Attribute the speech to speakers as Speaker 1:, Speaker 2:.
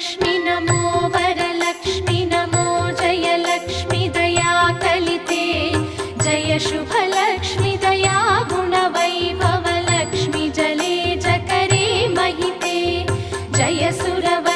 Speaker 1: लक्ष्मी नमो वरलक्ष्मी नमो जयलक्ष्मी दया कलिते जय शुभलक्ष्मी दया गुणवैभवलक्ष्मी जले जकरे महिते जय सुरव